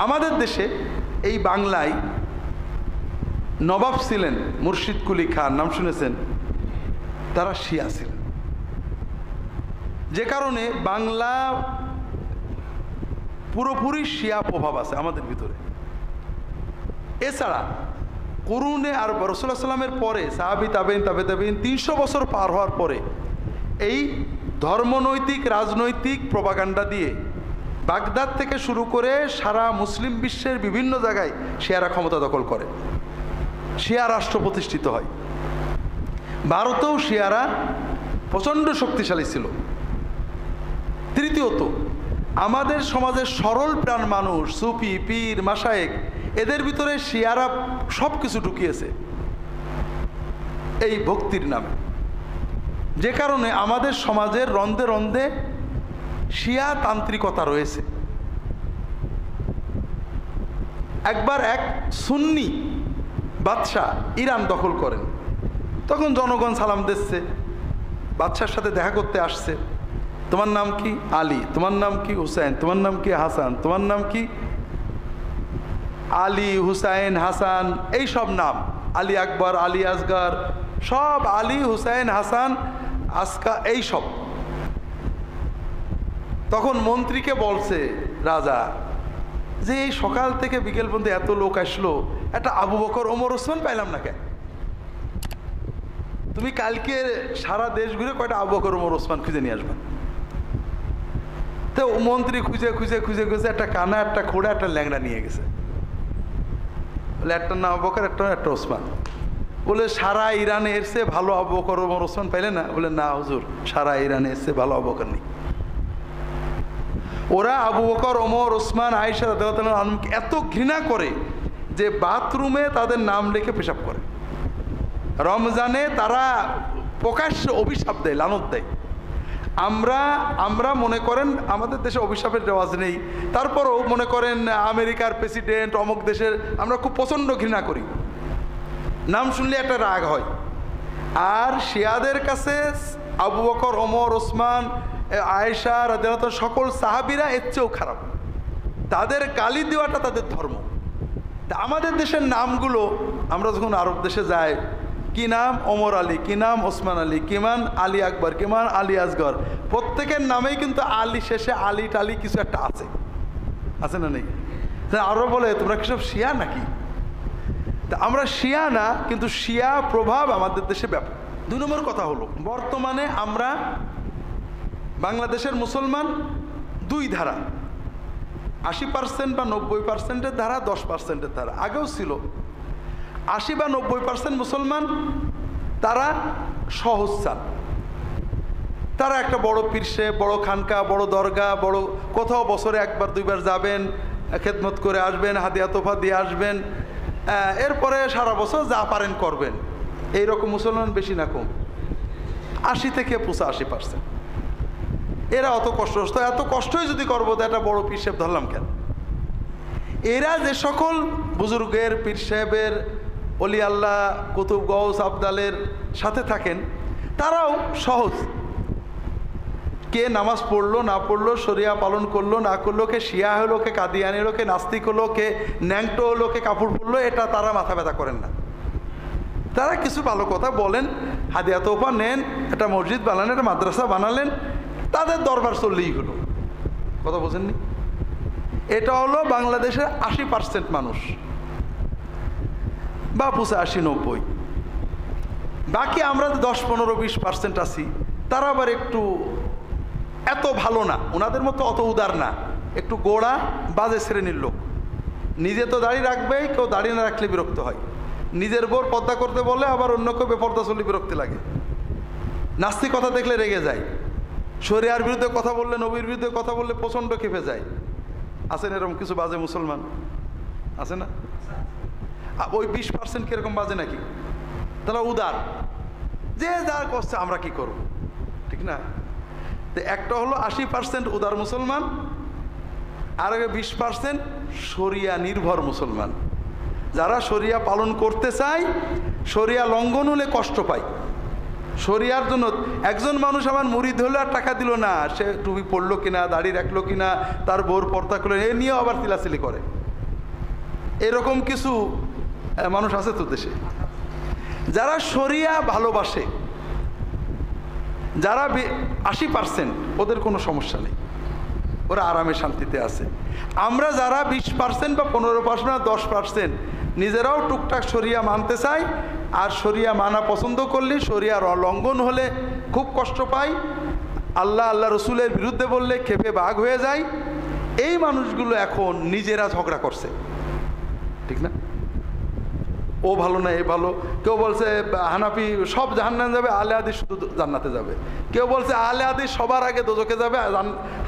আমাদের দেশে এই বাংলায় নবাব ছিলেন মুর্শিদ কুলি খান, নাম শুনেছেন? তারা শিয়া ছিলেন, যে কারণে বাংলা পুরোপুরি শিয়া প্রভাব আছে আমাদের ভিতরে। এছাড়া কুরুনে আর রাসূলুল্লাহ সাল্লামের পরে সাহাবী তাবেঈন 300 বছর পার হওয়ার পরে এই ধর্মনৈতিক রাজনৈতিক প্রপাগান্ডা দিয়ে বাগদাদ থেকে শুরু করে সারা মুসলিম বিশ্বের বিভিন্ন জায়গায় শিয়ারা ক্ষমতা দখল করে, শিয়া রাষ্ট্র প্রতিষ্ঠিত হয়। ভারতেও শিয়ারা প্রচণ্ড শক্তিশালী ছিল। তৃতীয়ত, আমাদের সমাজের সরল প্রাণ মানুষ, সুফি, পীর, মাশায়েখ, এদের ভিতরে শিয়ারা সব কিছু ঢুকিয়েছে এই ভক্তির নামে, যে কারণে আমাদের সমাজের রন্ধে রন্ধে শিয়া তান্ত্রিকতা রয়েছে। একবার এক সুন্নি বাদশাহ ইরান দখল করেন, তখন জনগণ সালাম দিচ্ছে, বাদশার সাথে দেখা করতে আসছে। তোমার নাম কি? আলী। তোমার নাম কি? হুসাইন। তোমার নাম কি? হাসান। তোমার নাম কি? আলী, হুসাইন, হাসান, এই সব নাম, আলী আকবর, আলী আসগর, সব আলী, হুসাইন, হাসান, আসকা, এই সব। তখন মন্ত্রীকে বলছে রাজা যে এই সকাল থেকে বিকেল পর্যন্ত এত লোক আসলো, একটা আবু বকর, ওমর, ওসমান পাইলাম না কেন? তুমি কালকে সারা দেশ ঘুরে কয়টা আবু বকর, ওমর, ওসমান খুঁজে নিয়ে আসবে। তো মন্ত্রী খুঁজে খুঁজে খুঁজে খুঁজে একটা কানা, একটা খোড়া, একটা ল্যাংড়া নিয়ে গেছে। বলে একটা না আবু বকর, একটা ওসমান। বলে সারা ইরানে এসে ভালো আবু বকর, ওমর, ওসমান পাইলে না? বলে না হুজুর, সারা ইরানে এসে ভালো আবু বকর নেই। ওরা আবু বকর, ওমর, ওসমান, আয়েশা রাদিয়াল্লাহু আনহুকে এত ঘৃণা করে যে বাথরুমে তাদের নাম লিখে পেশাব করে। রমজানে তারা প্রকাশ্যে অভিশাপ দেয়, লানত দেয়। আমরা মনে করেন আমাদের দেশে অভিশাপের রেওয়াজ নেই, তারপরও মনে করেন আমেরিকার প্রেসিডেন্ট, অমুক দেশের, আমরা খুব প্রচণ্ড ঘৃণা করি, নাম শুনলে একটা রাগ হয়। আর শিয়াদের কাছে আবু বকর, ওমর, ওসমান, আয়েশা রাদিয়াল্লাহু আনহা, সকল সাহাবীরা এর চেয়েও খারাপ। তাদের গালি দেওয়াটা তাদের ধর্ম। তা আমাদের দেশের নামগুলো আমরা যখন আরব দেশে যাই, কি নাম? ওমর আলী, কি নাম? ওসমান আলী, কি মান? আলী আকবর, কি মান? আলী আসগর। প্রত্যেকের নামেই কিন্তু আলী শেষে আলী টালি কিছু একটা আছে, আছে না নেই? আরো বলে তোমরা কি সব শিয়া নাকি? তা আমরা শিয়া না, কিন্তু শিয়া প্রভাব আমাদের দেশে ব্যাপক। 2 নম্বর কথা হলো, বর্তমানে আমরা বাংলাদেশের মুসলমান 2 ধারা, 80% বা 90%-এর ধারা, 10%-এর ধারা। আগেও ছিল 80 বা 90% মুসলমান, তারা সহজ চান। তারা একটা বড় পীরসে, বড় খানকা, বড় দরগা, বড় কোথাও বছরে 1বার 2বার যাবেন, খেদমত করে আসবেন, হাদিয়া তোফা দিয়ে আসবেন, এরপরে সারা বছর যা পারেন করবেন। এইরকম মুসলমান বেশি না কম? 80 থেকে 85%। এরা অত কষ্ট, এত কষ্টই যদি করবো তো একটা বড় পীর সাহেব ধরলাম কেন? এরা যে সকল বুজুর্গের, পীর সাহেবের, অলি আল্লাহ, কুতুব, গৌস, আবদালের সাথে থাকেন, তারাও সহজ। কে নামাজ পড়লো না পড়লো, শরিয়া পালন করলো না করলো, কে শিয়া হলো, কে কাদিয়ানি হলো, কে নাস্তিক হলো, কে ন্যাংটো হলো, কে কাপড় পরলো, এটা তারা মাথা ব্যথা করেন না। তারা কিছু ভালো কথা বলেন, হাদিয়া তোফা নেন, একটা মসজিদ বানালেন, একটা মাদ্রাসা বানালেন, তাদের দরবার চললেই হলো। কথা বোঝেননি? এটা হলো বাংলাদেশের 80% মানুষ, বা 85-90। বাকি আমরা 10-15-20% আছি, তারা আবার একটু এত ভালো না, ওনাদের মতো অত উদার না, একটু গোড়া বাজে শ্রেণীর লোক। নিজে তো দাড়ি রাখবেই, কেউ দাড়ি না রাখলে বিরক্ত হয়। নিজের বোর পর্দা করতে বলে, আবার অন্য কেউ বেপর্দা চললে বিরক্তি লাগে। নাস্তিকতা দেখলে রেগে যায়, শরিয়ার বিরুদ্ধে কথা বললে, নবীর বিরুদ্ধে কথা বললে প্রচণ্ড খেপে যায়। আছেন এরকম কিছু বাজে মুসলমান, আছে না? ওই 20% কিরকম বাজে নাকি? তারা উদার, যে যা করছে আমরা কি করব, ঠিক না? তো একটা হলো 80% উদার মুসলমান, আর 20% শরিয়া নির্ভর মুসলমান, যারা শরিয়া পালন করতে চায়, শরিয়া লঙ্ঘন হলে কষ্ট পায়। শরিয়ার জন্য একজন মানুষ আমার মুরিদ হলো আর টাকা দিল না, সে টুপি পড়লো কিনা, দাড়ি রাখলো কিনা, তার বউর পর্দা করলো, এ নিয়েও আবার চিলাচিলি করে। এরকম কিছু মানুষ আছে তো দেশে, যারা শরিয়া ভালোবাসে, যারা 80% ওদের কোনো সমস্যা নেই, ওরা আরামে শান্তিতে আছে। আমরা যারা 20% বা 15% বা 10% নিজেরাও টুকটাক শরিয়া মানতে চাই, আর শরিয়া মানা পছন্দ করলে শরিয়ার লঙ্ঘন হলে খুব কষ্ট পাই, আল্লাহ আল্লাহ রসুলের বিরুদ্ধে বললে ক্ষেপে বাঘ হয়ে যায়, এই মানুষগুলো এখন নিজেরা ঝগড়া করছে, ঠিক না? ও ভালো না এ ভালো। কেউ বলছে হানাফি সব জাহান্নামে যাবে, আলে হাদিস শুধু জান্নাতে যাবে। কেউ বলছে আলে হাদিস সবার আগে দোজখে যাবে,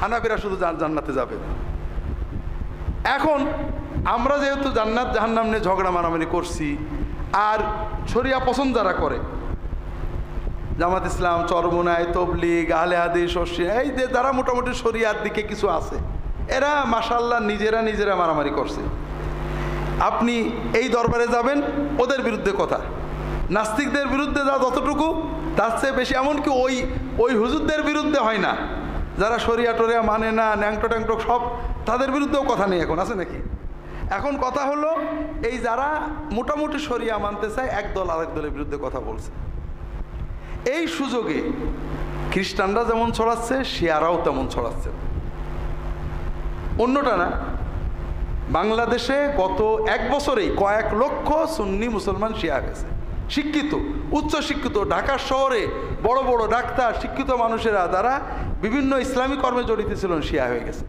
হানাফিরা শুধু জান্নাতে যাবে। এখন আমরা যেহেতু জান্নাত জাহান্নাম নিয়ে ঝগড়া মারামারি করছি, আর শরিয়া পছন্দ যারা করে, জামাত ইসলাম, চরমোনাই, তবলিগ, আলে হাদিস, এই যে যারা মোটামুটি শরিয়ার দিকে কিছু আছে, এরা মাশাআল্লাহ নিজেরা মারামারি করছে। আপনি এই দরবারে যাবেন, ওদের বিরুদ্ধে কথা, নাস্তিকদের বিরুদ্ধে যা যতটুকু তার চেয়ে বেশি, এমনকি ওই হুজুরদের বিরুদ্ধে হয় না, যারা শরিয়া টরিয়া মানে না, ন্যাংটো ট্যাংটো সব, তাদের বিরুদ্ধেও কথা নেই এখন, আছে নাকি? এখন কথা হলো এই যারা মোটামুটি শরিয়া মানতে চায়, একদল আরেক দলের বিরুদ্ধে কথা বলছে। এই সুযোগে খ্রিস্টানরা যেমন ছড়াচ্ছে, শিয়ারাও তেমন ছড়াচ্ছে। অন্যটা না, বাংলাদেশে গত 1 বছরেই কয়েক লক্ষ সুন্নি মুসলমান শিয়া গেছে, শিক্ষিত, উচ্চ শিক্ষিত, ঢাকার শহরে বড় বড় ডাক্তার, শিক্ষিত মানুষেরা যারা বিভিন্ন ইসলামী কর্মে জড়িত ছিলেন, শিয়া হয়ে গেছে।